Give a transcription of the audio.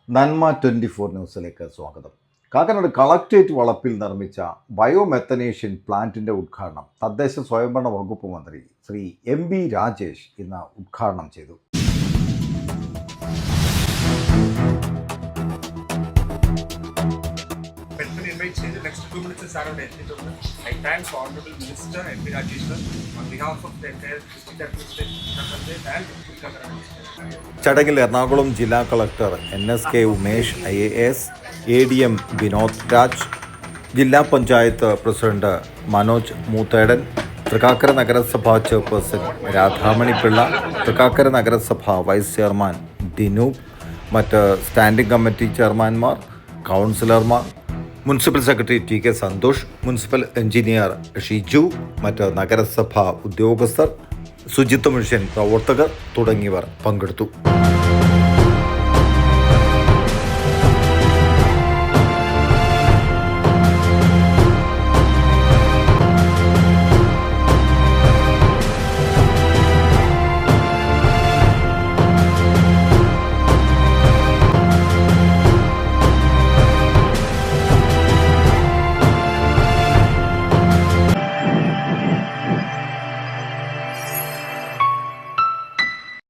നന്മ 24 ന്യൂസിലേക്ക് സ്വാഗതം. കാക്കനാട് കളക്ട്രേറ്റ് വളപ്പിൽ നിർമ്മിച്ച ബയോമെത്തനേഷൻ പ്ലാന്റിന്റെ ഉദ്ഘാടനം തദ്ദേശ സ്വയംഭരണ വകുപ്പ് മന്ത്രി ശ്രീ MB രാജേഷ് ഇന്ന് ഉദ്ഘാടനം ചെയ്തു. Next 2 minutes is around I thank Honorable Minister MB Rajesh on behalf of the entire district administration and ചടങ്ങിൽ എറണാകുളം ജില്ലാ collector NSK Umesh IAS, ADM Vinod Raj, ജില്ലാ പഞ്ചായത്ത് പ്രസിഡന്റ് മനോജ് മൂത്തേടൻ, തൃക്കാക്കര നഗരസഭാ ചെയർപേഴ്സൺ രാധാമണി പിള്ള, തൃക്കാക്കര നഗരസഭ വൈസ് ചെയർമാൻ ദിനൂപ്, മറ്റ് സ്റ്റാൻഡിംഗ് കമ്മിറ്റി ചെയർമാൻമാർ, കൗൺസിലർമാർ, municipal secretary TK Santhosh, municipal engineer Shiju, മറ്റ് നഗരസഭാ ഉദ്യോഗസ്ഥർ, ശുചിത്വ മിഷൻ പ്രവർത്തകർ തുടങ്ങിയവർ പങ്കെടുത്തു.